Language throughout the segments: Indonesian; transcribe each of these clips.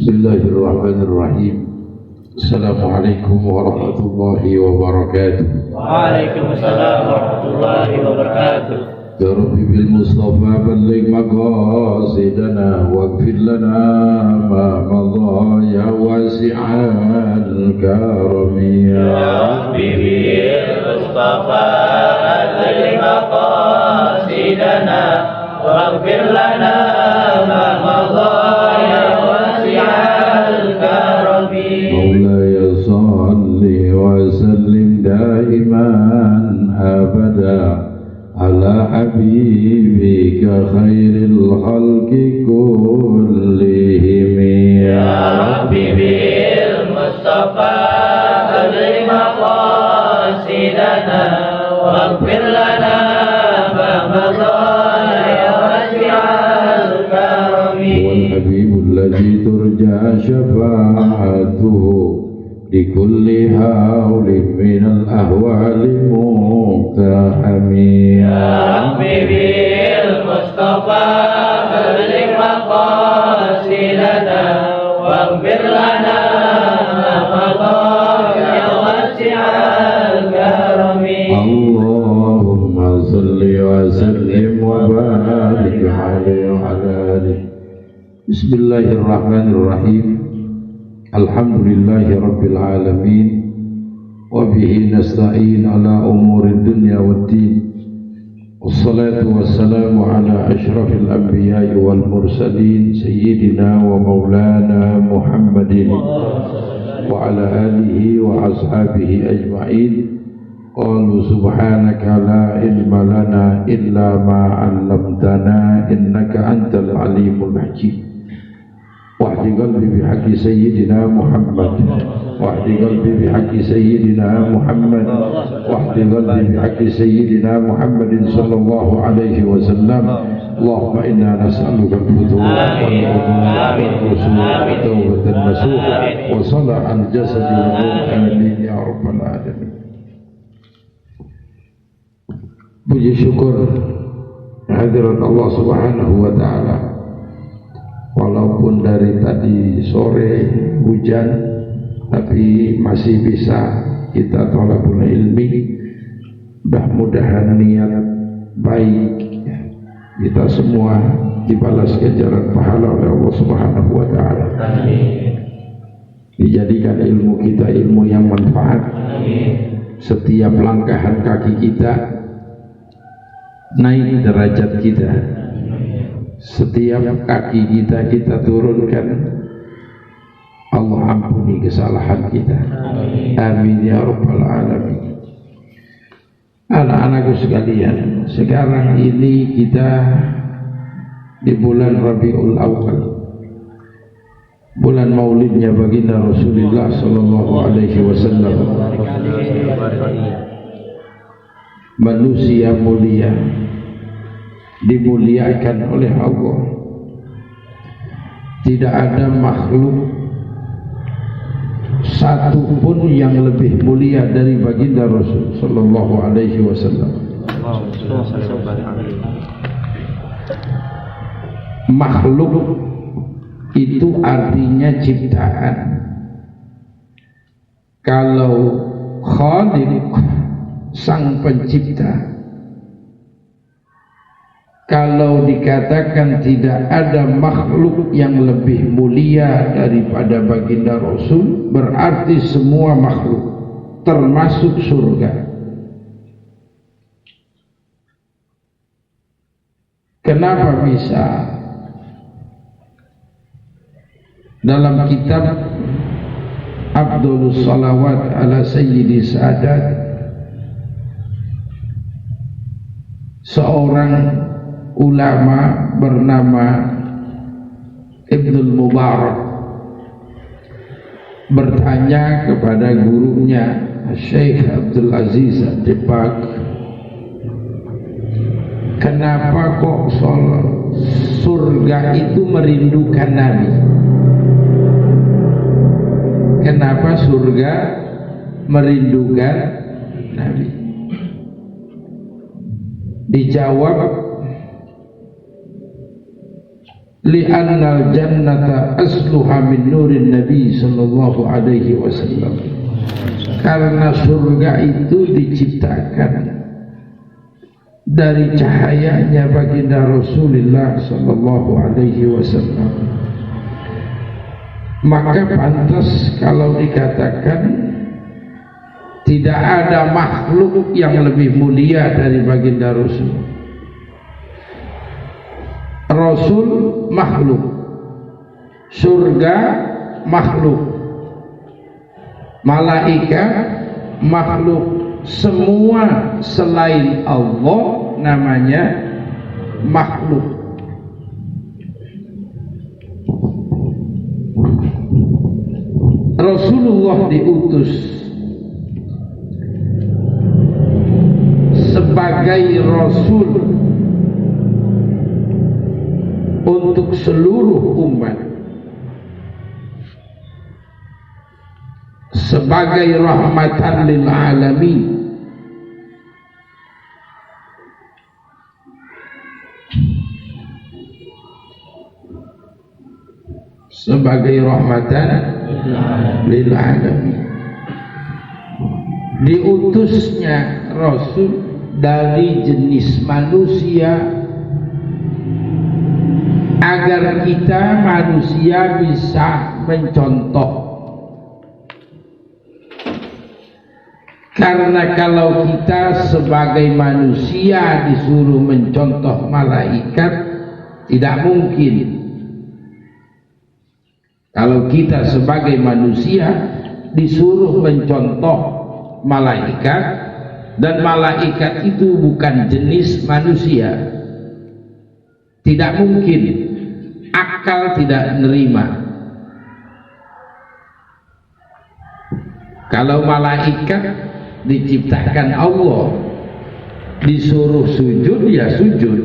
Bismillahirrahmanirrahim. Assalamualaikum warahmatullahi wabarakatuh. Waalaikumsalam warahmatullahi wabarakatuh. Ya Rabbi bil Mustafa balligh maqasidana waghfir lana ma madha ya wasi'al karami. Ya Rabbi bil Mustafa balligh maqasidana waghfir lana ma madha ya wasi'al karami. Maulaya salli wa sallim daiman abada ala habibika khairil khalqi kullihim. Ya Rabbi bil Mustafa balligh maqasidana waghfir lana ma madha ya wasi'al karami. wal habibul ladzi turja syafa'atuhu likulli hawlin minal ahwali muqtahami. Ya Rabbi bil Mustafa balligh maqasidana waghfir lana ma madha ya wasi'al karami. Allahumma salli wa sallim wa barik alaihi wa ala alihi. Bismillahirrahmanirrahim. Alhamdulillahi rabbil alamin wa bihi nasta'in ala umuri dunya waddin. Wassalatu wassalamu ala ashrafil anbiya'i wal mursalin sayyidina wa maulana Muhammadin wa ala alihi wa ashabihi ajma'in. Qalu subhanaka la ilma lana illa ma 'allamtana innaka antal alimul hakim. Wahdi qalbi bihaqqi sayyidina Muhammad, wahdi qalbi bihaqqi sayyidina Muhammad, wahdi qalbi bihaqqi sayyidina Muhammadin sallallahu alaihi wasallam. Allahumma inna nas'aluka al-futuh wal-rusul wa tawbatan nasuh wa salah al-jasad wal ruh. Amin ya rabbal alamin. Puji syukur hadirat Allah subhanahu wa ta'ala. Walaupun dari tadi sore hujan, tapi masih bisa kita thalabul ilmi. Mudah-mudahan niat baik kita semua dibalas ganjaran pahala oleh Allah Subhanahu wa taala. Amin. Dijadikan ilmu kita ilmu yang manfaat. Amin. Setiap langkahan kaki kita naik derajat kita. Setiap kaki kita turunkan, Allah ampuni kesalahan kita. Amin ya rabbal alamin. Anak-anakku sekalian, sekarang ini kita di bulan Rabiul Awal, bulan maulidnya baginda Rasulullah sallallahu alaihi wasallam. Manusia mulia dimuliakan oleh Allah. Tidak ada makhluk satu pun yang lebih mulia dari baginda Rasul sallallahu alaihi wasallam. Makhluk itu artinya ciptaan. Kalau Khaliq, sang pencipta, kalau dikatakan tidak ada makhluk yang lebih mulia daripada baginda Rasul, berarti semua makhluk termasuk surga. Kenapa bisa? Dalam kitab Abdulus Salawat ala Sayyidi Sadat, seorang ulama bernama Ibnul Mubarak bertanya kepada gurunya Syekh Abdul Aziz Ad-Dibak, kenapa kok surga itu merindukan Nabi? Kenapa surga merindukan Nabi? Dijawab, li'annal jannata asluha min nurin nabi sallallahu alaihi wasallam, karena surga itu diciptakan dari cahayanya baginda Rasulullah sallallahu alaihi wasallam. Maka pantas kalau dikatakan tidak ada makhluk yang lebih mulia dari baginda Rasul. Rasul makhluk, surga makhluk, malaikat makhluk, semua selain Allah namanya makhluk. Rasulullah diutus sebagai Rasul untuk seluruh umat, sebagai rahmatan lil alamin, sebagai rahmatan lil alamin. Diutusnya Rasul dari jenis manusia agar kita manusia bisa mencontoh. Karena kalau kita sebagai manusia disuruh mencontoh malaikat, tidak mungkin. Kalau kita sebagai manusia disuruh mencontoh malaikat, dan malaikat itu bukan jenis manusia, tidak mungkin, akal tidak menerima. Kalau malaikat diciptakan Allah, disuruh sujud ya sujud,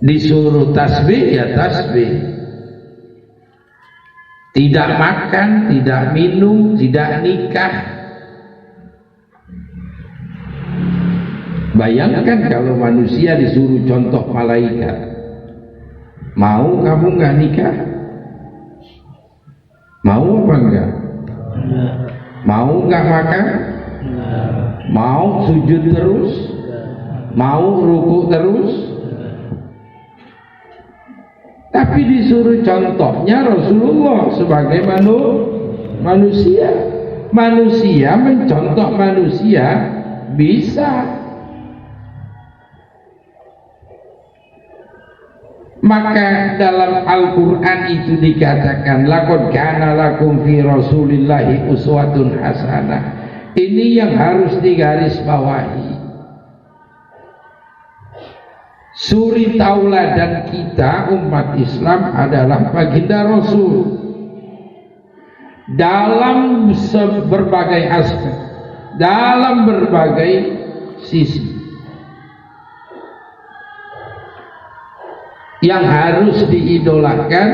disuruh tasbih ya tasbih, tidak makan, tidak minum, tidak nikah. Bayangkan kalau manusia disuruh contoh malaikat, mau kamu nggak nikah? Mau apa enggak? Mau nggak makan? Mau sujud terus? Mau ruku terus? Tapi disuruh contohnya Rasulullah sebagai manusia. Manusia mencontoh manusia bisa. Maka dalam Al-Quran itu dikatakan laqad kana lakum fi Rasulillahi uswatun hasanah. Ini yang harus digarisbawahi. Suri tauladan kita umat Islam adalah baginda Rasul dalam berbagai aspek, dalam berbagai sisi. Yang harus diidolakan,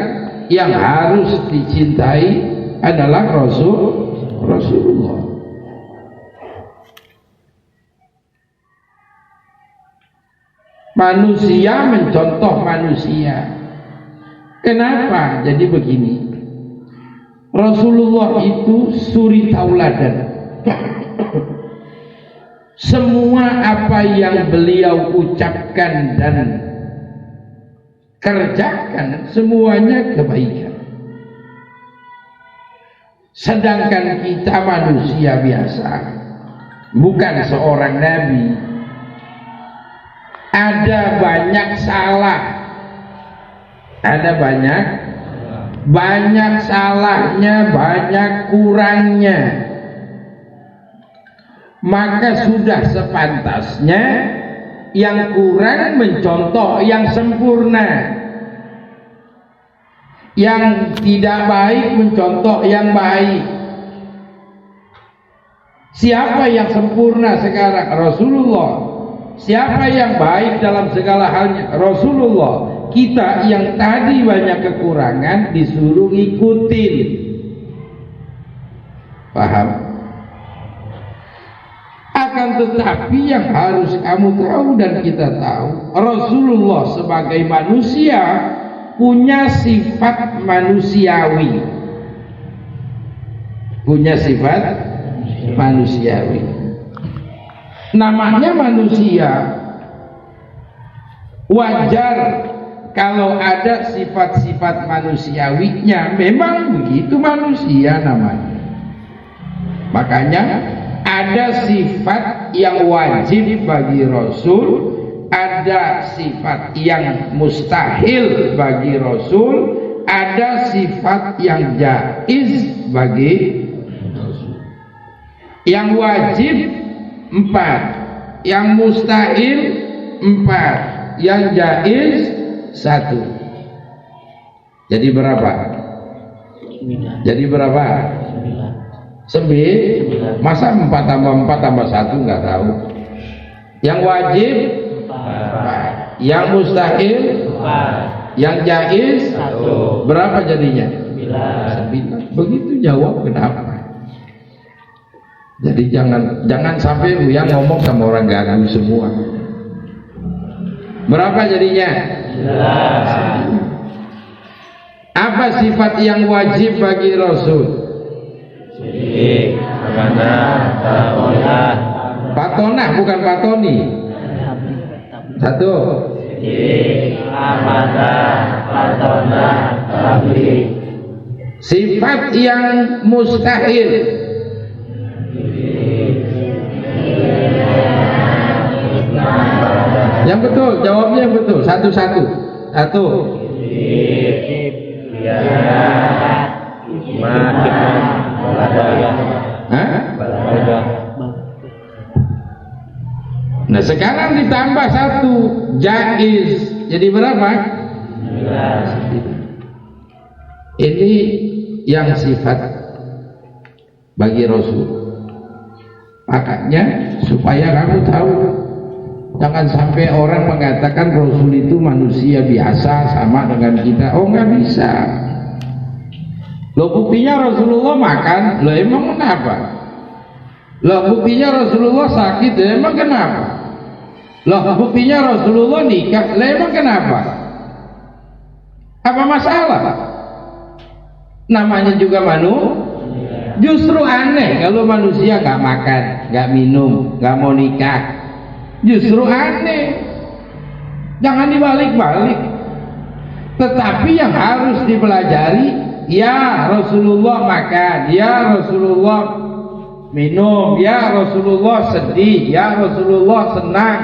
yang harus dicintai adalah Rasulullah. Manusia mencontoh manusia. Kenapa? Jadi begini, Rasulullah itu suri tauladan. Semua apa yang beliau ucapkan dan kerjakan semuanya kebaikan. Sedangkan kita manusia biasa, bukan seorang nabi, ada banyak salah, ada banyak salahnya, banyak kurangnya. Maka sudah sepantasnya yang kurang mencontoh yang sempurna, yang tidak baik mencontoh yang baik. Siapa yang sempurna sekarang? Rasulullah. Siapa yang baik dalam segala halnya? Rasulullah. Kita yang tadi banyak kekurangan disuruh ngikutin. Paham? Akan tetapi yang harus kamu tahu dan kita tahu, Rasulullah sebagai manusia punya sifat manusiawi. Punya sifat manusiawi. Namanya manusia. Wajar kalau ada sifat-sifat manusiawinya. Memang begitu manusia namanya. Makanya ada sifat yang wajib bagi Rasul, ada sifat yang mustahil bagi Rasul, ada sifat yang jaiz bagi Rasul. Yang wajib 4, yang mustahil 4, yang jaiz 1. Jadi berapa? 9. Jadi berapa? 9. Masa 4 tambah 4 tambah 1 nggak tahu. Yang wajib 4. Yang mustahil 4. Yang jaiz 1. Berapa jadinya? 9. Begitu jawab kenapa? Jadi jangan sampai yang ngomong sama orang gagal semua. Berapa jadinya? 9. Apa sifat yang wajib bagi Rasul? Patonah bukan patoni. 1. Sifat yang mustahil. Yang betul, jawabnya yang betul. Satu-satu. 1. Nah sekarang ditambah 1 jaiz, jadi berapa? 9. Ini yang sifat bagi Rasul. Makanya supaya kamu tahu, jangan sampai orang mengatakan Rasul itu manusia biasa sama dengan kita. Oh nggak bisa. Loh buktinya Rasulullah makan, loh emang kenapa? Loh buktinya Rasulullah sakit, loh emang kenapa? Loh buktinya Rasulullah nikah, loh emang kenapa? Apa masalah? Namanya juga manusia. Justru aneh kalau manusia nggak makan, nggak minum, nggak mau nikah. Justru aneh. Jangan dibalik-balik. Tetapi yang harus dipelajari, ya Rasulullah makan, ya Rasulullah minum, ya Rasulullah sedih, ya Rasulullah senang.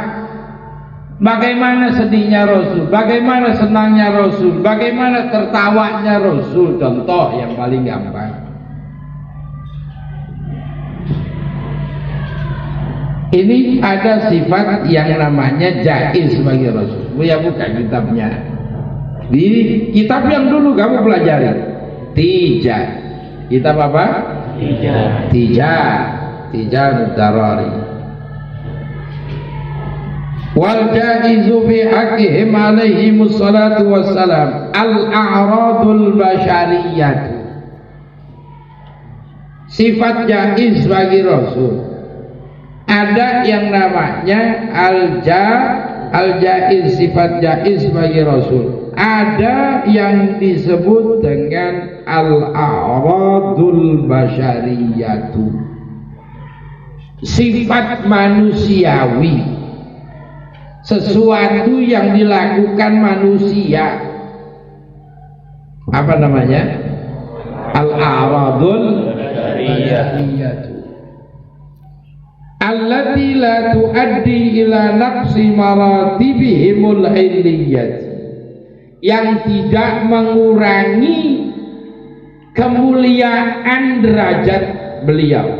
Bagaimana sedihnya Rasul, bagaimana senangnya Rasul, bagaimana tertawanya Rasul. Contoh yang paling gampang, ini ada sifat yang namanya jaiz bagi Rasul. Ya buka kitabnya, di kitab yang dulu kamu pelajari. Tijah. Kitab apa? Tijah Mudarari. Wal jaizu fi haqqihim alaihimus salatu wassalam al-a'radul basyariyah. Sifat jaiz bagi Rasul ada yang namanya al-jaiz, sifat jaiz bagi Rasul. Ada yang disebut dengan al-a'radul basyariyatu, sifat manusiawi, sesuatu yang dilakukan manusia. Apa namanya? Al-a'radul basyariyatu allati la tuaddi ila naqsi maratibihimul illiyyah, yang tidak mengurangi kemuliaan derajat beliau.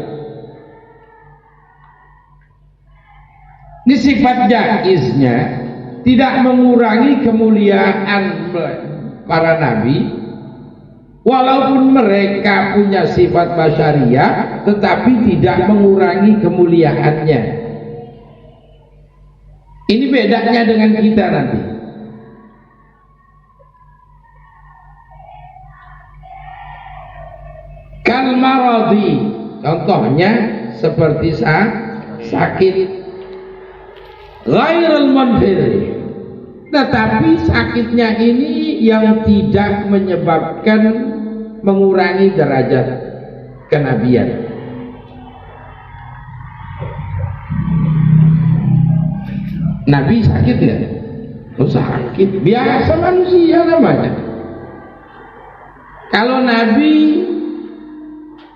Ini sifat jaiznya, tidak mengurangi kemuliaan para nabi, walaupun mereka punya sifat basyariyah, tetapi tidak mengurangi kemuliaannya. Ini bedanya dengan kita nanti. Kal maradi, contohnya seperti sakit ghairul munfir, tetapi sakitnya ini yang tidak menyebabkan mengurangi derajat kenabian. Nabi sakit ya? Oh sakit, biasa manusia namanya. Kalau Nabi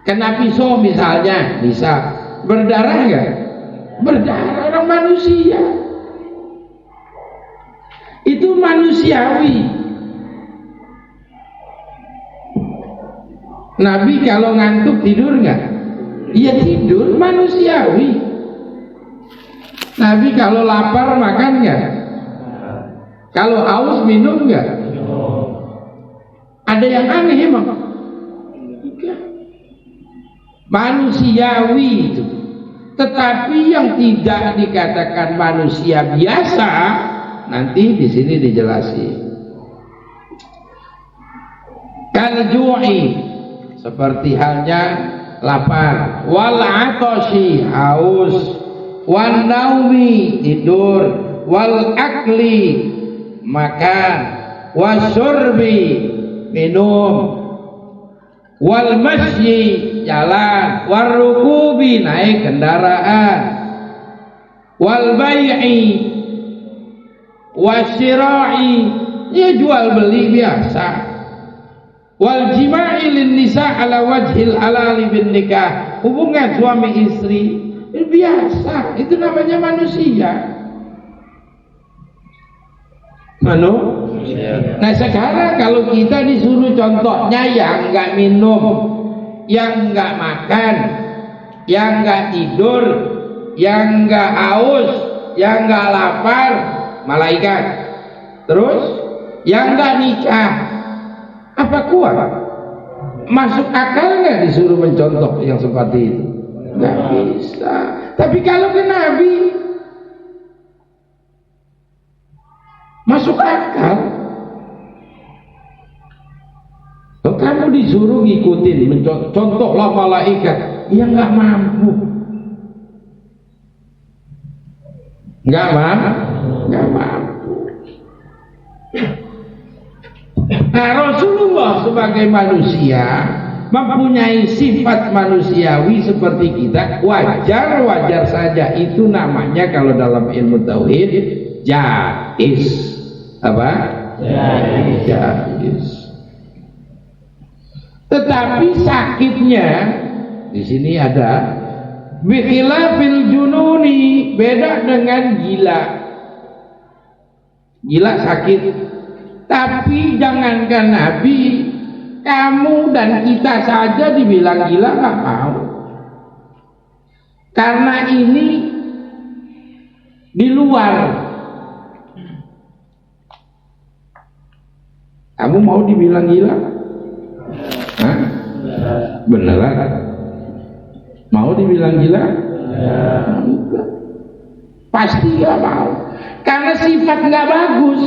kena pisau misalnya, bisa berdarah nggak? Berdarah, orang manusia. Itu manusiawi. Nabi kalau ngantuk tidur nggak? Iya tidur, manusiawi. Nabi kalau lapar makan nggak? Kalau haus minum nggak? Ada yang aneh emang? Manusiawi itu. Tetapi yang tidak dikatakan manusia biasa, nanti di sini dijelasin. Kalju'i, seperti halnya lapar, wal atashi, haus, wan naumi, tidur, wal akli, makan, wasyurbi, minum, wal masyi, jalan, wal rukubi, naik kendaraan, wal bai'i, wasyira'i, ya jual beli biasa, wal jima'i lin nisa ala wajhil halali bin nikah, hubungan suami istri biasa, itu namanya manusia. Nah sekarang kalau kita disuruh contohnya yang enggak minum, yang enggak makan, yang enggak tidur, yang enggak haus, yang enggak lapar, malaikat. Terus yang enggak nikah, apa kuat? Masuk akal enggak disuruh mencontoh yang seperti itu? Enggak bisa. Tapi kalau ke Nabi masuk akal. Kalau kamu disuruh ngikutin, contohlah malaikat, ya nggak mampu, nggak mampu. Nah Rasulullah sebagai manusia mempunyai sifat manusiawi seperti kita, wajar saja. Itu namanya kalau dalam ilmu tauhid jaiz. Apa? Jaiz. Tetapi sakitnya di sini ada bikhilafil jununi, beda dengan gila. Gila sakit. Tapi jangankan Nabi, kamu dan kita saja dibilang gila nggak mau. Karena ini di luar. Kamu mau dibilang gila? Hah? Beneran? Mau dibilang gila? Pasti gak mau. Karena sifat gak bagus.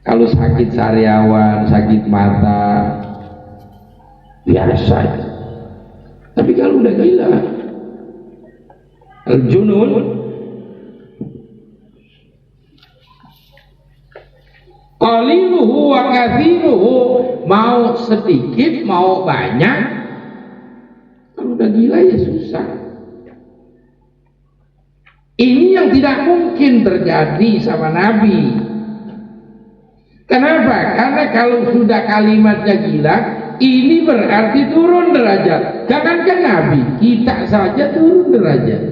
Kalau sakit sariawan, sakit mata, biasa. Tapi kalau udah gila, al-junun, qaliluhu wa kathiruhu, mau sedikit mau banyak, kalau udah gila ya susah. Ini yang tidak mungkin terjadi sama Nabi. Kenapa? Karena kalau sudah kalimatnya gila, ini berarti turun derajat. Jangankan Nabi, kita saja turun derajat.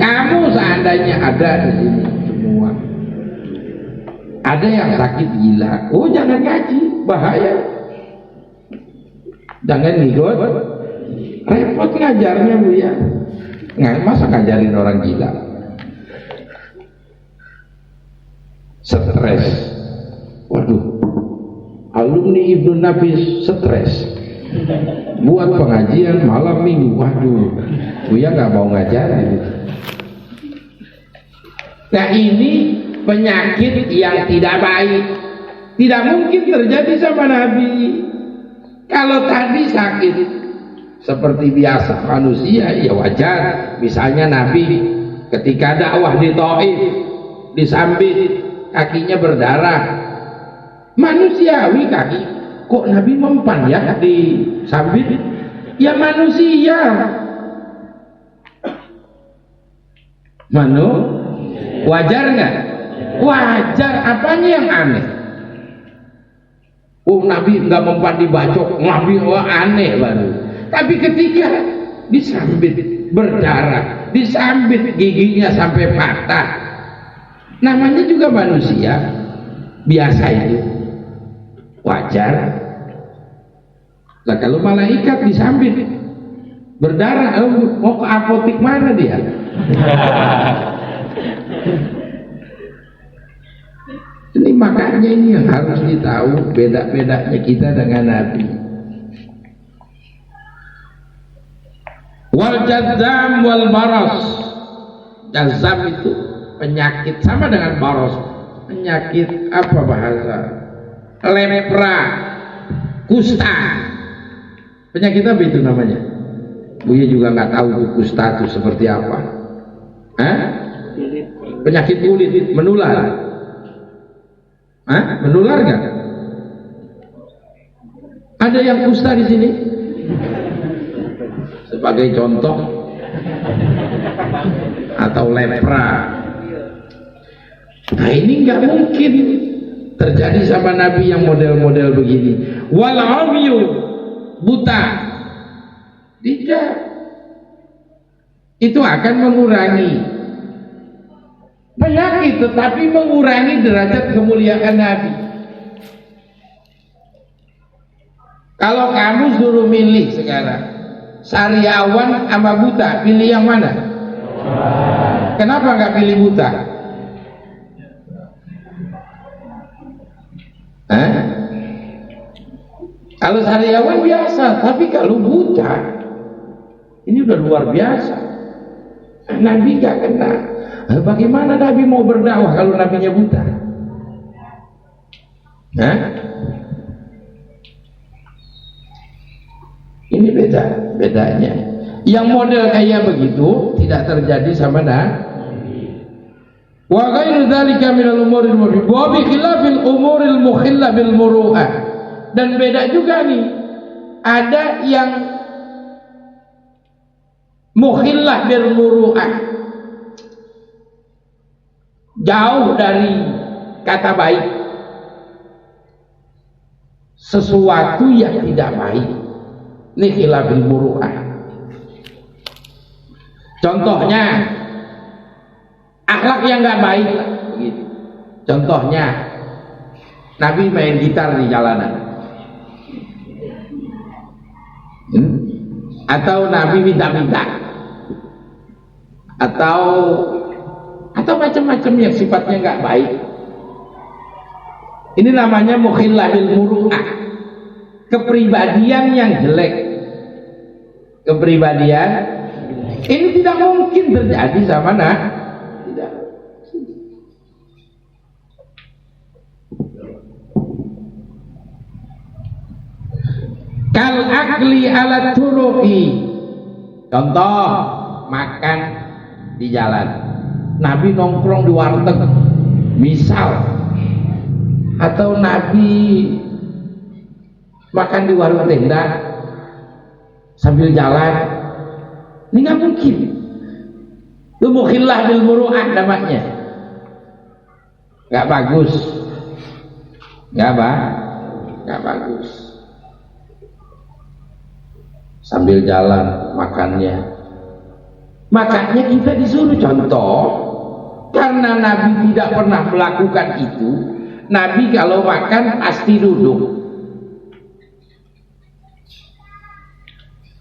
Kamu seandainya ada di sini semua, ada yang sakit gila, oh jangan ngaji, bahaya. Jangan ngikut, repot ngajarnya Bu ya. Nggak, masa ngajarin orang gila? Stres. Waduh, alumni Ibnu Nafis stres. Buat pengajian malam minggu, waduh, Buya nggak mau ngajarin. Nah ini penyakit yang tidak baik, tidak mungkin terjadi sama Nabi. Kalau tadi sakit, seperti biasa manusia, ya wajar. Misalnya Nabi ketika dakwah di Taif disambit, kakinya berdarah, manusiawi kaki. Kok Nabi mempan ya disambit? Ya manusia. Wajar nggak? Wajar. Apanya yang aneh? Nabi nggak mempan dibacok, Nabi aneh baru. Tapi ketika disambit berdarah, disambit giginya sampai patah, namanya juga manusia biasa, itu wajar. Nah kalau malaikat disambit berdarah, mau ke apotik mana dia? Ini makanya ini yang harus ditahu beda-bedanya kita dengan Nabi. Wal jadzam wal baros. Jadzam itu penyakit, sama dengan baros. Penyakit apa bahasa? Lepra, kusta. Penyakit apa itu namanya? Buya juga nggak tahu kusta itu seperti apa. Penyakit kulit menular. Menular nggak? Ada yang kusta di sini? Sebagai contoh, atau lepra. Nah ini nggak mungkin terjadi sama Nabi yang model-model begini. Wal amyu, buta. Tidak. Itu akan mengurangi penyakit, tetapi mengurangi derajat kemuliaan Nabi. Kalau kamu suruh milih sekarang, sariawan sama buta, pilih yang mana? Kenapa nggak pilih buta? Kalau sariawan biasa, tapi kalau buta, ini udah luar biasa. Nabi nggak kena. Bagaimana Nabi mau berdakwah kalau nabinya buta? Ini bedanya. Yang model kayak begitu tidak terjadi sama Nabi. Wa ghairu dzalika minal umuril murih wa bi khilafil umuril mukhillah bil muru'ah. Dan beda juga nih. Ada yang mukhillah bil muru'ah, jauh dari kata baik, sesuatu yang tidak baik. Ini khilafil muru'ah. Contohnya akhlak yang nggak baik begitu. Contohnya Nabi main gitar di jalanan, atau Nabi minta-minta, atau macam-macam yang sifatnya nggak baik. Ini namanya mukhillah bil muru'ah, kepribadian yang jelek. Kepribadian ini tidak mungkin terjadi sama tidak. Kal akli ala turuqi, contoh makan di jalan. Nabi nongkrong di warteg misal, atau Nabi makan di warung tenda sambil jalan. Ini nggak mungkin. Itu mukhillah bil muru'ah namanya. Nggak bagus. Nggak bagus. Sambil jalan makannya. Makanya kita disuruh contoh, karena Nabi tidak pernah melakukan itu. Nabi kalau makan pasti duduk.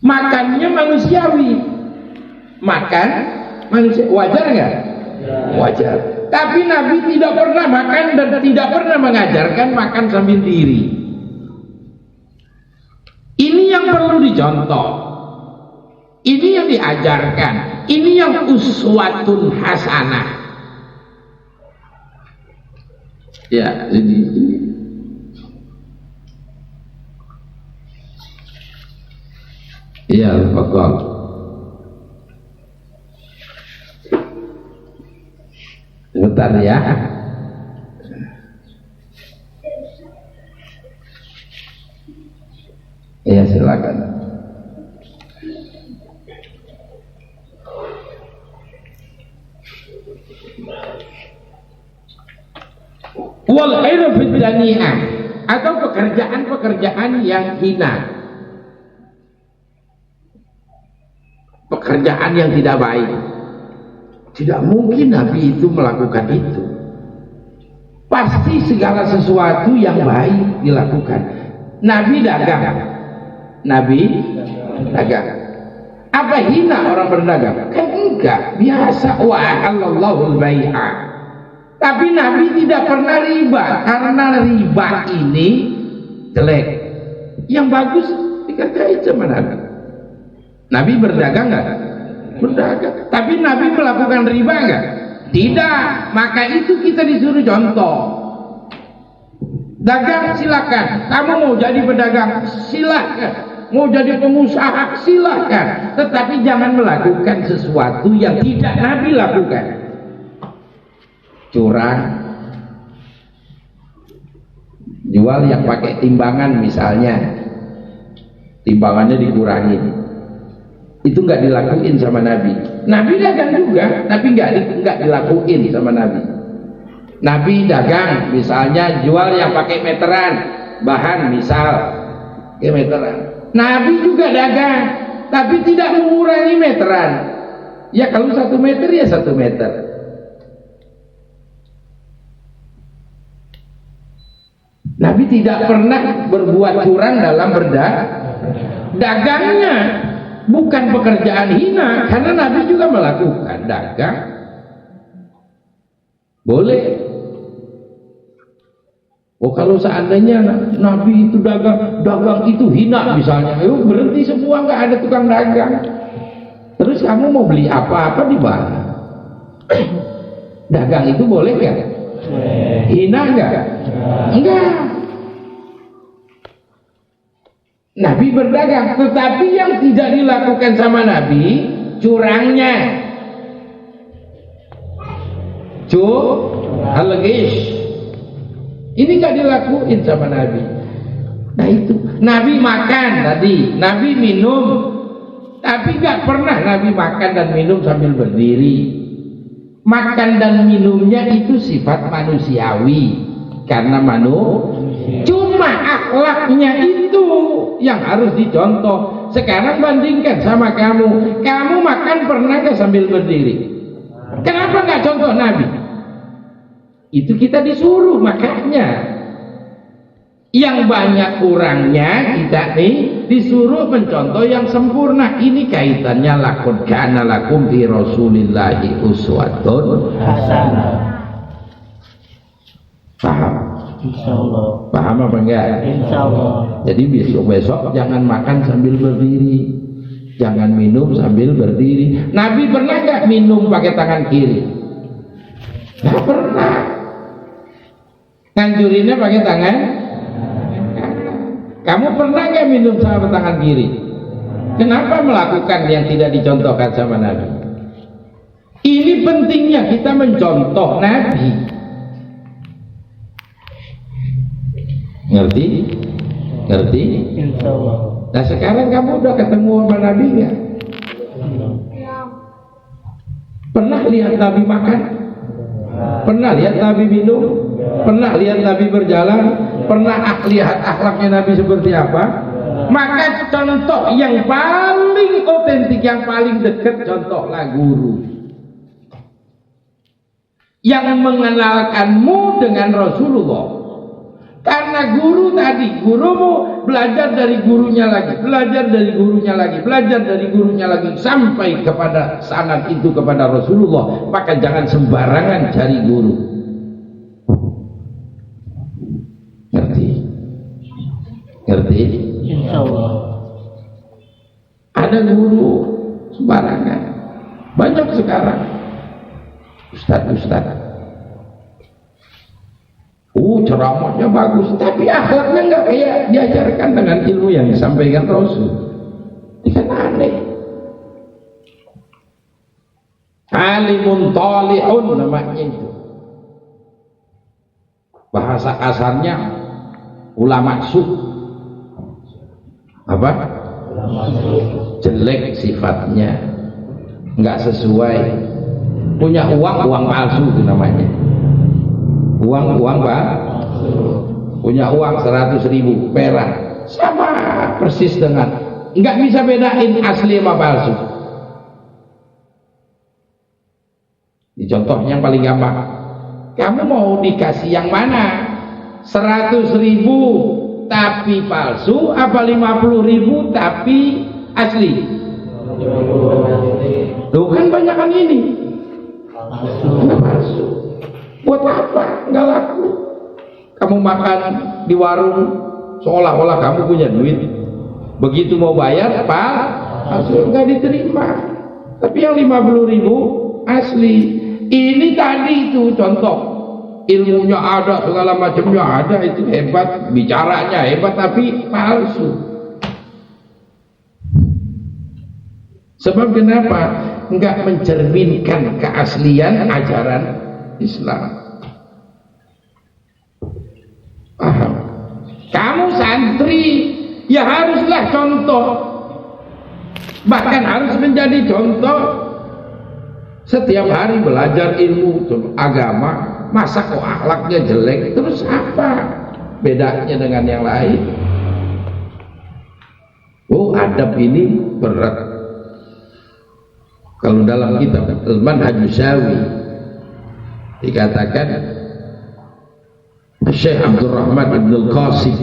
Makannya manusiawi. Makan manusia, wajar nggak? Wajar. Tapi Nabi tidak pernah makan dan tidak pernah mengajarkan makan sambil diri. Ini yang perlu dicontoh. Ini yang diajarkan. Ini yang uswatun hasanah. Ya, ini. Iya, Tafadhal. Sebentar ya. Ya silakan. Wal khairu fid dani'ah, atau pekerjaan-pekerjaan yang hina, pekerjaan yang tidak baik. Tidak mungkin Nabi itu melakukan itu. Pasti segala sesuatu yang baik dilakukan. Nabi dagang. Apa hina orang berdagang? Kan enggak, biasa. Wa ahallallahu al-bai'a. Tapi Nabi tidak pernah riba, karena riba ini jelek. Yang bagus dikerjain sama Nabi. Nabi berdagang enggak? Berdagang. Tapi Nabi melakukan riba enggak? Tidak. Maka itu kita disuruh contoh. Dagang silakan. Kamu mau jadi pedagang silakan. Mau jadi pengusaha silakan. Tetapi jangan melakukan sesuatu yang tidak Nabi lakukan. Curang, jual yang pakai timbangan misalnya, timbangannya dikurangi, itu nggak dilakuin sama Nabi. Nabi dagang juga, tapi nggak dilakuin sama Nabi. Nabi dagang misalnya jual yang pakai meteran, bahan misal ya meteran. Nabi juga dagang, tapi tidak mengurangi meteran. Ya kalau 1 meter ya 1 meter. Nabi tidak pernah berbuat curang dalam dagangnya. Bukan pekerjaan hina, karena Nabi juga melakukan dagang. Boleh. Oh kalau seandainya Nabi itu dagang itu hina misalnya, yuk berhenti semua, nggak ada tukang dagang. Terus kamu mau beli apa-apa di mana? Dagang itu boleh nggak? Hina nggak? Enggak. Nabi berdagang, tetapi yang tidak dilakukan sama Nabi curangnya. Al-ghish. Ini nggak dilakuin sama Nabi. Nah itu Nabi makan tadi, Nabi minum, tapi nggak pernah Nabi makan dan minum sambil berdiri. Makan dan minumnya itu sifat manusiawi karena cuma akhlaknya itu yang harus dicontoh. Sekarang bandingkan sama kamu makan pernah nggak sambil berdiri? Kenapa nggak contoh Nabi? Itu kita disuruh, makanya yang banyak kurangnya kita nih disuruh mencontoh yang sempurna. Ini kaitannya laqad kana lakum fi rasulillahi uswatun hasanah. Paham? Insyaallah. Paham apa enggak? Insyaallah. Jadi besok jangan makan sambil berdiri, jangan minum sambil berdiri. Nabi pernah nggak minum pakai tangan kiri? Nggak pernah. Nganjurinnya pakai tangan. Kamu pernah nggak minum sama tangan kiri? Kenapa melakukan yang tidak dicontohkan sama Nabi? Ini pentingnya kita mencontoh Nabi. Ngerti? Insyaallah. Nah sekarang kamu udah ketemu sama Nabi nggak? Pernah lihat Nabi makan? Pernah lihat Nabi minum? Pernah lihat Nabi berjalan? Pernah lihat akhlaknya Nabi seperti apa? Maka contoh yang paling otentik, yang paling dekat, contohlah guru yang mengenalkanmu dengan Rasulullah. Karena guru tadi, gurumu belajar dari gurunya lagi, belajar dari gurunya lagi, belajar dari gurunya lagi, sampai kepada sanad itu kepada Rasulullah. Maka jangan sembarangan cari guru. Ngerti? Insyaallah. Ada guru sembarangan, banyak sekarang. Ustaz. Ceramahnya bagus, tapi akhlaknya nggak kayak diajarkan dengan ilmu yang disampaikan Rasul. Ini kan aneh. alimun talihun namanya itu. Bahasa kasarnya ulama su. Apa? Jelek sifatnya, nggak sesuai. Punya uang palsu itu namanya. Uang palsu. Punya uang 100.000 perak, sama persis dengan, nggak bisa bedain asli sama palsu. Ini contohnya yang paling gampang. Kamu mau dikasih yang mana? 100.000 tapi palsu, apa 50.000 tapi asli? Tuh kan banyakan ini palsu. Buat apa? Nggak laku. Kamu makan di warung seolah-olah kamu punya duit, begitu mau bayar palsu, nggak diterima. Tapi yang 50.000 asli. Ini tadi itu contoh, ilmunya ada, segala macamnya ada, itu hebat, bicaranya hebat tapi palsu. Sebab kenapa? Enggak mencerminkan keaslian ajaran Islam. Paham? Kamu santri ya haruslah contoh, bahkan harus menjadi contoh. Setiap hari belajar ilmu agama, masa kok akhlaknya jelek? Terus apa bedanya dengan yang lain? Oh, adab ini berat. Kalau dalam kitab Al-Manhaj Syawi dikatakan Syekh Abdul Rahman Ibn Al-Qasim,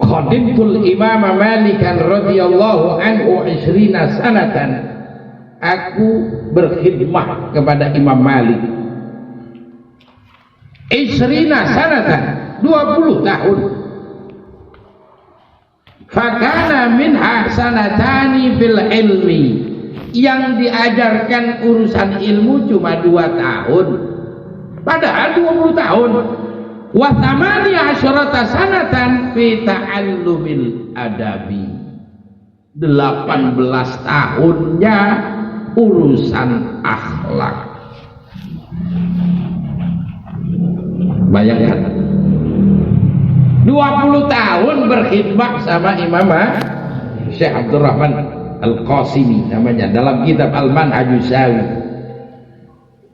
khadimtul Imam Malikan radhiyallahu anhu 20 sanatan. Aku berkhidmah kepada Imam Malik 20 sanatan, 20 tahun. Fakana minha sanatani fil ilmi, yang diajarkan urusan ilmu cuma 2 tahun, padahal 20 tahun. Wa thamani asyrata sanatan fi ta'allumil adabi, 18 tahunnya urusan akhlak. Bayangkan 20 tahun berkhidmat sama Imam Syekh Abdul Rahman Al-Qasimi namanya, dalam kitab Al-Manhaj Syawi,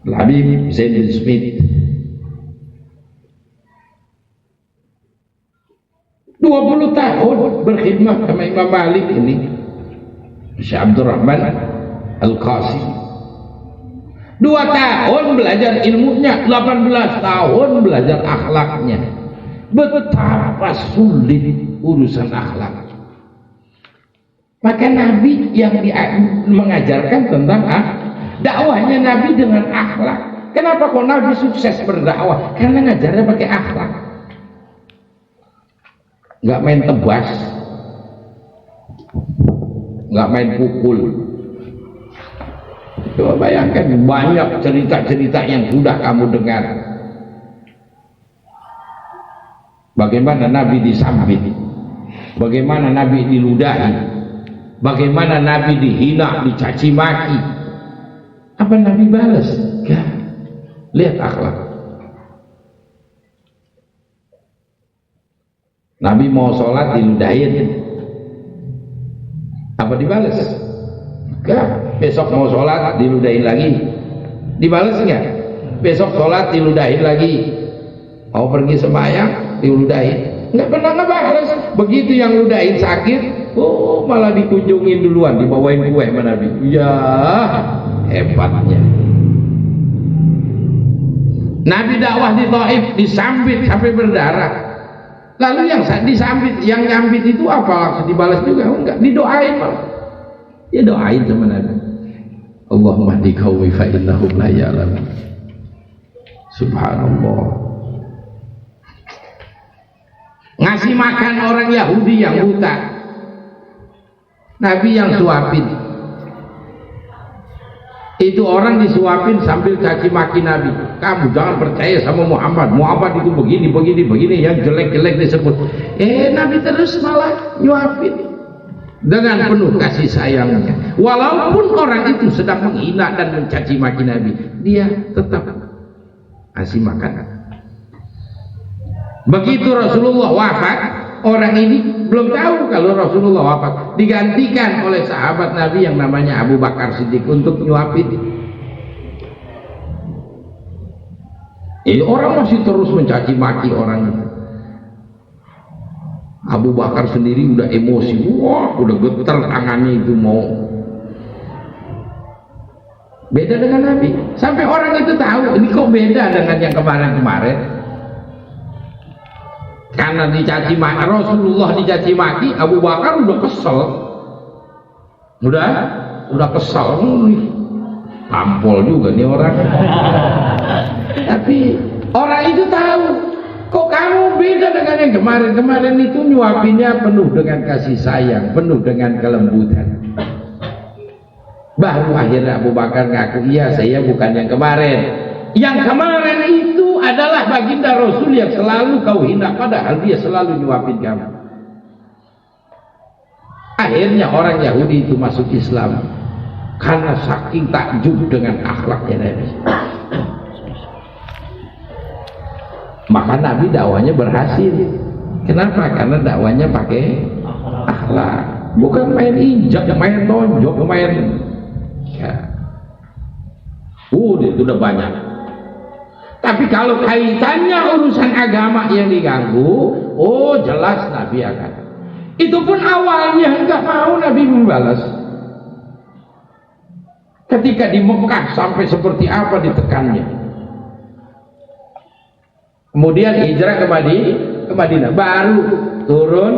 Al-Habib Zainul Smith. 20 tahun berkhidmat sama Imam Malik ini, Syekh Abdul Rahman Al-Qasimi. 2 tahun belajar ilmunya, 18 tahun belajar akhlaknya. Betapa sulit urusan akhlak. Maka Nabi yang mengajarkan tentang dakwahnya Nabi dengan akhlak. Kenapa kok Nabi sukses berdakwah? Karena ngajarnya pakai akhlak. Nggak main tebas, nggak main pukul. Coba bayangkan, banyak cerita-cerita yang sudah kamu dengar. Bagaimana Nabi disambit, bagaimana Nabi diludahi, bagaimana Nabi dihina, dicaci maki. Apa Nabi balas? Enggak. Lihat akhlak. Nabi mau sholat diludahin, apa dibalas? Enggak. Besok mau sholat diludahin lagi, dibalas enggak? Besok sholat diludahin lagi. Mau pergi sembahyang diludahin, enggak pernah ngebalas. Begitu yang ludahin sakit, oh malah dikunjungin duluan, dibawain kue sama Nabi. Ya hebatnya. Nabi dakwah di Taif disambit sampai berdarah. Lalu yang disambit, yang nyambit itu apa? Langsung dibalas juga? Enggak, didoain malah. Dia doain sama Nabi. Allahumma hdi qaumi fa innahum la ya'lamun. Subhanallah. Ngasih makan orang Yahudi yang buta, Nabi yang suapin. Itu orang disuapin sambil caci maki Nabi. Kamu jangan percaya sama Muhammad. Muhammad itu begini, begini, begini, yang jelek-jelek disebut. Nabi terus malah nyuapin. dengan penuh kasih sayangnya. Walaupun orang itu sedang menghina dan mencaci maki Nabi, dia tetap kasih makan. Begitu Rasulullah wafat, orang ini belum tahu kalau Rasulullah wafat, digantikan oleh sahabat Nabi yang namanya Abu Bakar Siddiq untuk nyuapin. Ini orang masih terus mencaci maki orang itu. Abu Bakar sendiri udah emosi, wah udah getar tangannya itu mau. Beda dengan Nabi, sampai orang itu tahu ini kok beda dengan yang kemarin-kemarin. Karena dicaci maki, Rasulullah dicaci maki, Abu Bakar udah kesel, udah kesel, tampol juga nih orang. Tapi orang itu tahu, kok kamu beda dengan yang kemarin-kemarin itu nyuapinnya penuh dengan kasih sayang, penuh dengan kelembutan. Baru akhirnya Abu Bakar ngaku, iya saya bukan yang kemarin. Yang kemarin itu adalah baginda Rasul yang selalu kau hina, padahal dia selalu nyuapin kamu. Akhirnya orang Yahudi itu masuk Islam karena saking takjub dengan akhlaknya Nabi. Maka Nabi dakwanya berhasil. Kenapa? Karena dakwanya pakai akhlak, bukan main injak, main tonjok, main ya. Itu udah banyak. Tapi kalau kaitannya urusan agama yang diganggu, oh jelas Nabi akan. Itu pun awalnya nggak mau Nabi membalas. Ketika di Mekah sampai seperti apa ditekannya. Kemudian hijrah ke Madinah, baru turun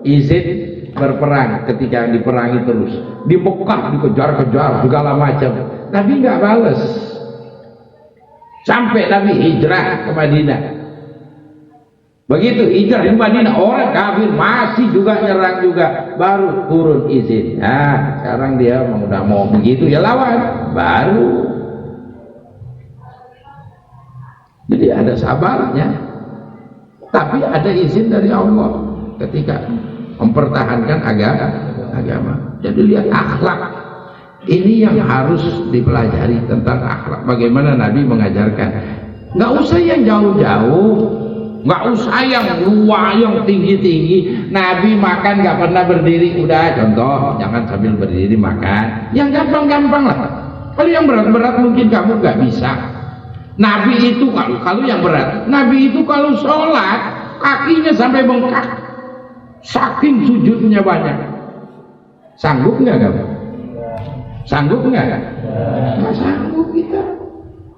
izin berperang. Ketika diperangi terus di Mekah dikejar-kejar segala macam, Nabi nggak balas. Sampai Nabi hijrah ke Madinah. Begitu hijrah di Madinah, orang kafir masih juga nyerang juga, baru turun izin. Nah, sekarang dia udah mau begitu ya lawan, baru. Jadi ada sabarnya, tapi ada izin dari Allah ketika mempertahankan agama. Jadi lihat akhlak. Ini yang harus dipelajari tentang akhlak. Bagaimana Nabi mengajarkan. Nggak usah yang jauh-jauh, nggak usah yang luar, yang tinggi-tinggi. Nabi makan nggak pernah berdiri. Udah contoh, jangan sambil berdiri makan. Yang gampang-gampang lah. Kalau yang berat-berat mungkin kamu nggak bisa. Nabi itu kalau yang berat, Nabi itu kalau sholat kakinya sampai bengkak, saking sujudnya banyak. Sanggup nggak kamu? Sanggup nggak? Nggak sanggup kita.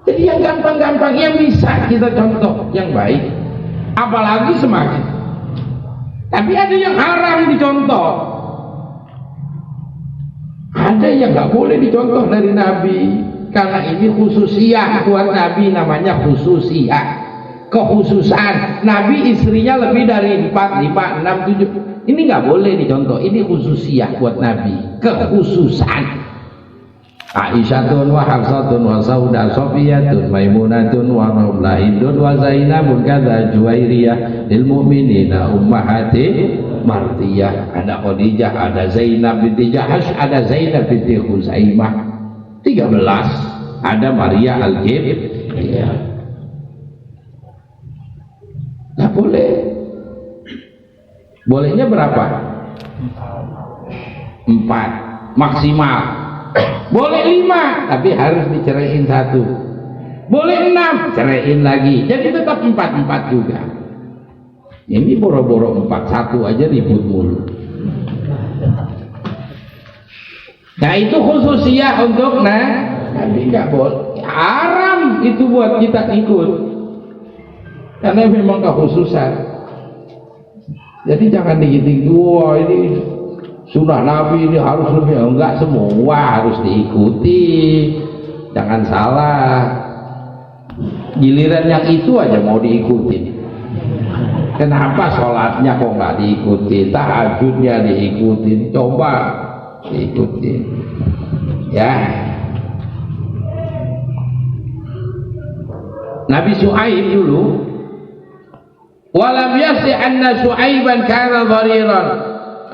Jadi yang gampang-gampang yang bisa kita contoh yang baik, apalagi semakin. Tapi ada yang haram dicontoh, ada yang nggak boleh dicontoh dari Nabi, karena ini khususiyah buat Nabi, namanya khususiyah, kekhususan. Nabi istrinya lebih dari 4, 5, 6, 7. Ini nggak boleh dicontoh. Ini khususiyah buat Nabi, kekhususan. Aisyatun wa Hafsatun wa Saudah Sofiyatun Maimunatun wa Ramlah Hindun wa Zainabun kadza Juwairiyah lil mu'minina ummahati martiyah. Ada Khadijah, ada Zainab binti Jahash, ada Zainab binti Khuzaimah. 13. Ada Maria Al-Qibtiyah. Nah boleh. Bolehnya berapa? 4 maksimal. Boleh 5, tapi harus diceraiin 1. Boleh 6, ceraiin lagi. Jadi tetap 4 juga. Ini boro-boro 4, 1 aja ribut mulu. Nah itu khususiyah untuk Nabi, nggak boleh. Haram itu buat kita ikut. Karena memang kekhususan. Jadi jangan dikit-dikit, wah ini sunnah Nabi ini harus lebih, enggak, semua harus diikuti, jangan salah. Giliran yang itu aja mau diikuti. Kenapa sholatnya kok nggak diikuti, tahajudnya diikuti, coba diikuti ya. Nabi Syuaib dulu, walam yasi anna Syuaiban kana dhariran.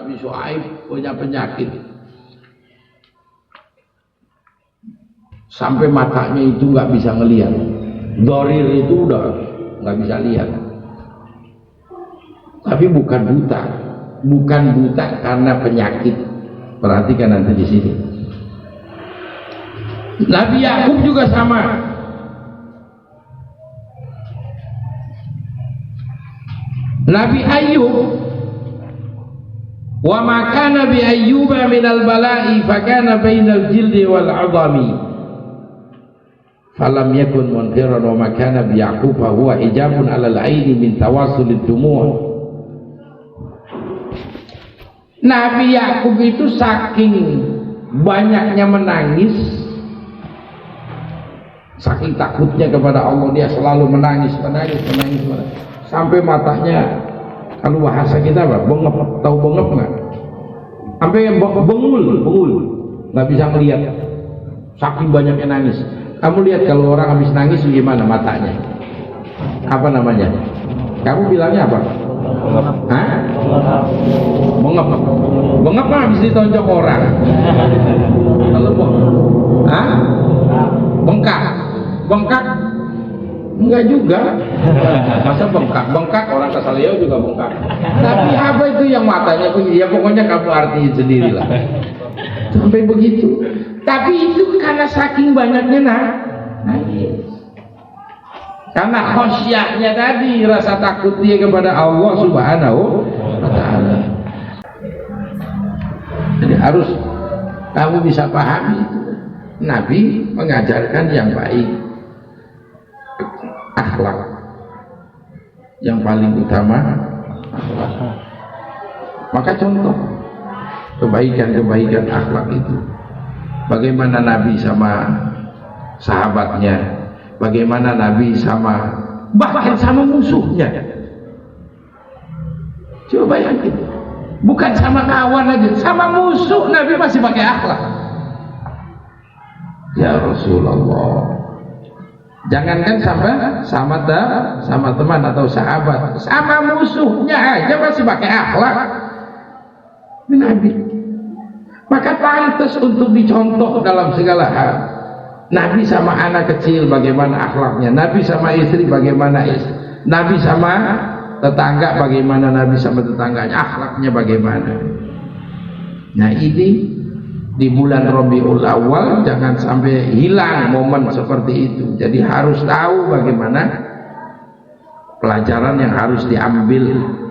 Nabi Syuaib punya penyakit sampai matanya itu nggak bisa ngelihat. Dorir itu udah nggak bisa lihat. Tapi bukan buta karena penyakit. Perhatikan nanti di sini. Nabi Yakub juga sama. Nabi Ayyub, wa ma kana bi Ayyuba minal bala'i fa kana bainal jildi wal 'adami falam yakun munkiran, wa ma kana bi Yaqub fa huwa hijabun 'alal 'aini min tawassulid dumu'. Nabi Yakub itu saking banyaknya menangis, saking takutnya kepada Allah, dia selalu menangis. Sampai matanya, kalau bahasa kita apa? Bengep, tahu bengep nggak? Sampai bengul, nggak bisa melihat. Saking banyaknya nangis. Kamu lihat kalau orang habis nangis gimana matanya? Apa namanya? Kamu bilangnya apa? Hah? Bengep. Bengep mah habis ditonjok orang. Kalau hah? Bengkak. Enggak juga. Masa bengkak orang Kasaleo juga bengkak. Tapi apa itu yang matanya begini? Ya pokoknya kamu artiin sendirilah. Sampai begitu. Tapi itu karena saking banyaknya nangis. Karena khosyahnya tadi, rasa takut dia kepada Allah Subhanahu wa ta'ala. Jadi harus kamu bisa pahami itu. Nabi mengajarkan yang baik, akhlak yang paling utama, akhlak. Maka contoh kebaikan akhlak itu, bagaimana Nabi sama sahabatnya, bagaimana Nabi sama bahkan sama musuhnya. Coba bayangin, bukan sama kawan aja, sama musuh Nabi masih pakai akhlak. Ya Rasulullah, jangankan sama teman atau sahabat, sama musuhnya aja masih pakai akhlak Nabi. Maka pantas untuk dicontoh dalam segala hal. Nabi sama anak kecil bagaimana akhlaknya, Nabi sama istri bagaimana Nabi sama tetangga bagaimana, Nabi sama tetangganya akhlaknya bagaimana. Nah ini di bulan Rabiul Awal jangan sampai hilang momen seperti itu. Jadi harus tahu bagaimana pelajaran yang harus diambil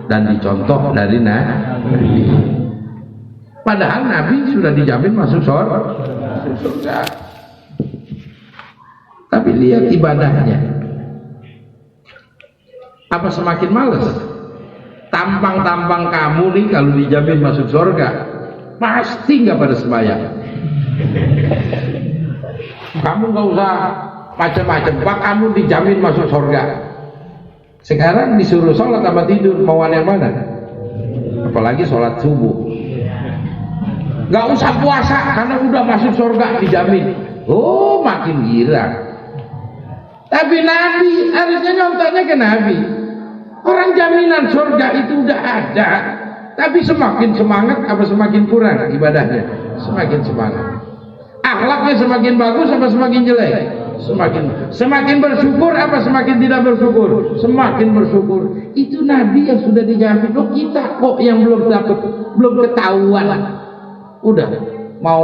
dan dicontoh dari Nabi. Padahal Nabi sudah dijamin masuk surga. Tapi lihat ibadahnya. Apa semakin males? Tampang-tampang kamu nih kalau dijamin masuk surga, pasti nggak pada sembahyang. Kamu nggak usah macam-macam, Pak, kamu dijamin masuk surga. Sekarang disuruh sholat sama tidur, mauan yang mana? Apalagi sholat subuh. Nggak usah puasa karena udah masuk surga dijamin. Oh, makin gila. Tapi Nabi harusnya nyontohnya ke Nabi. Orang jaminan surga itu udah ada. Tapi semakin semangat apa semakin kurang ibadahnya? Semakin semangat. Akhlaknya semakin bagus apa semakin jelek? Semakin bersyukur apa semakin tidak bersyukur? Semakin bersyukur. Itu Nabi yang sudah dijamin. Loh, kita kok yang belum dapat, belum ketahuan. Udah mau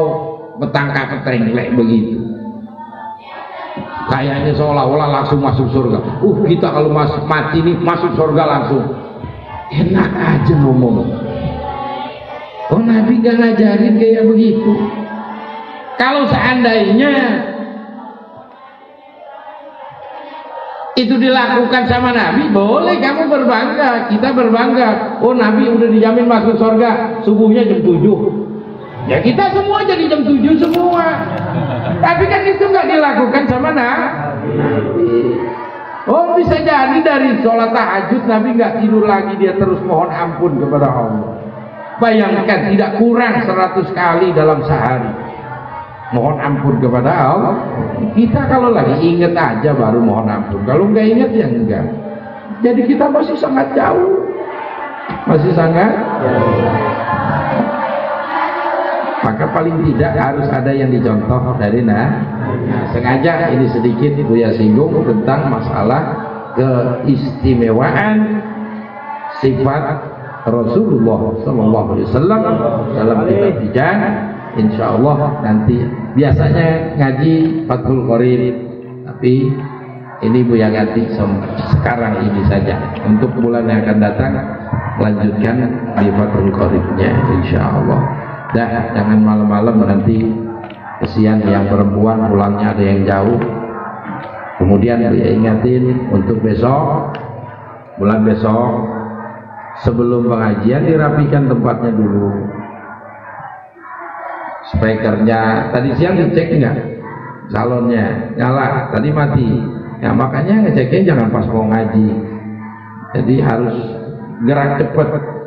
betangkap-betengklek begitu. Kayaknya seolah-olah langsung masuk surga. Kita kalau mati nih masuk surga langsung. Enak aja ngomong. Oh, Nabi gak ngajarin kayak begitu. Kalau seandainya itu dilakukan sama Nabi, boleh kamu berbangga, kita berbangga. Oh, Nabi udah dijamin masuk surga, subuhnya jam 7. Ya kita semua jadi jam 7 semua. Tapi kan itu nggak dilakukan sama Nabi. Oh, bisa jadi dari sholat tahajud Nabi nggak tidur lagi, dia terus mohon ampun kepada Allah. Bayangkan tidak kurang 100 kali dalam sehari mohon ampun kepada Allah. Kita kalau lagi ingat aja baru mohon ampun, kalau nggak ingat ya enggak. Jadi kita masih sangat jauh, masih sangat jauh. maka paling tidak harus ada yang dicontoh dari sengaja ini sedikit Buya singgung tentang masalah keistimewaan sifat Rasulullah SAW dalam kitab Tijan. Insya Allah nanti biasanya ngaji Fathul Qorib, tapi ini Buya ganti sekarang ini saja. Untuk bulan yang akan datang lanjutkan di Fathul Qoribnya insya Allah. Dah, jangan malam-malam nanti kesian yang perempuan pulangnya ada yang jauh. Kemudian Buya ingatin untuk besok, bulan besok sebelum pengajian dirapikan tempatnya dulu. Speakernya tadi siang dicek enggak? Salonnya nyala, tadi mati. Ya makanya ngeceknya jangan pas mau ngaji. Jadi harus gerak cepat.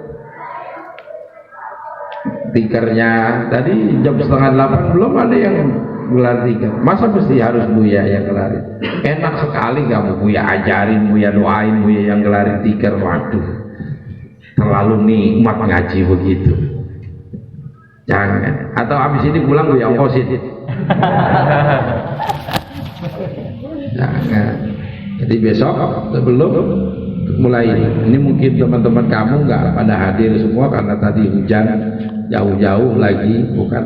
Tikernya tadi jam 7:30 belum ada yang gelar tiker. Masa mesti harus Buya yang gelarin? Enak sekali kamu Buya ajarin, Buya doain, Buya yang gelarin tiker. Waduh, terlalu nikmat ngaji begitu. Jangan. Atau habis ini pulang Buya ongkosin. Jangan. Jadi besok sebelum mulai ini mungkin teman-teman kamu nggak pada hadir semua karena tadi hujan jauh-jauh lagi, bukan?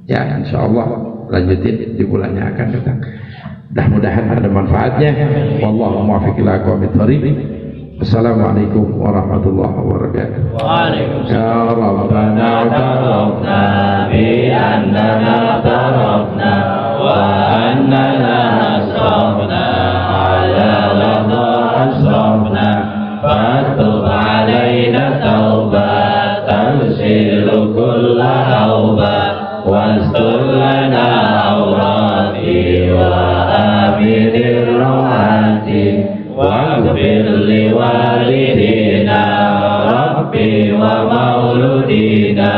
Ya insya Allah lanjutin di bulan yang akan datang. Mudah-mudahan ada manfaatnya. Wallahu muwaffiq ila aqwamit thoriq. Assalamualaikum warahmatullahi wabarakatuh. Waalaikumsalam. Ya Rabbana tarafna bi annana tarafna wa annana asrafna ala ladha asrafna fatub alaina taubatan tusilu kulla hauba wastur lana awrati wa aminir rawati waghfir liwalidina rabbi wa mauludina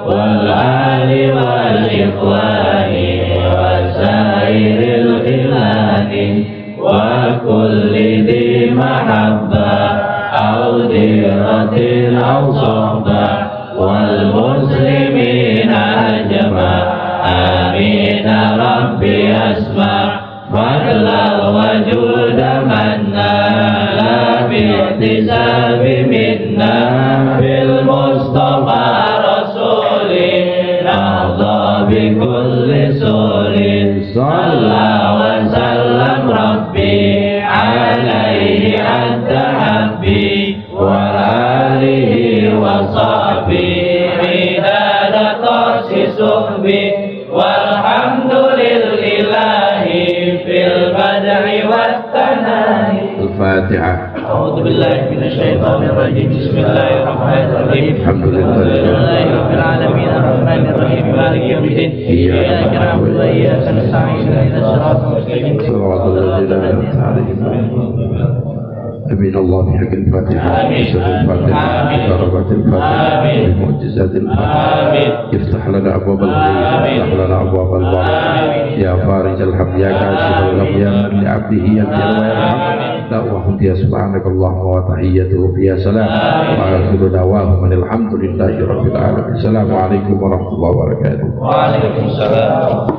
wal ali wal ikhwani wa sairil khilani wa kulli di mahabba audiratin awsabba wal muslimina ajma amina rabbi asma' fadla wajud manna la bi'tisabi minna bil mustafa rasulin nahda bi kulli sulin salla wa sallam rabbi alaihi anta habbi wa alihi wa sahbihi midada tasi suhbi walhamdulillahi fil bad'i wat tanahi. Al-Fatihah. A'udzu billahi minasy syaithanir rajim. Bismillahirrahmanirrahim. Alhamdulillahi rabbil alamin arrahmanir rahim maliki yaumiddin. Iyyaka na'budu wa iyyaka nasta'in ihdinas siratal mustaqim. Shiratal ladzina an'amta 'alaihim. أمين الله بحق الفاتحة بسر الفاتحة ببركة الفاتحة بمعجزات الفاتحة افتح لنا أبواب الخير افتح لنا أبواب البركة يا فارج الهم يا كاشف الغم يا من لعبده يغفر ويرحم دعوهم فيها سبحانك اللهم وتحيتهم فيها سلام وآخر دعواهم أن الحمد لله رب العالمين. السلام عليكم ورحمة الله وبركاته. وعليكم السلام.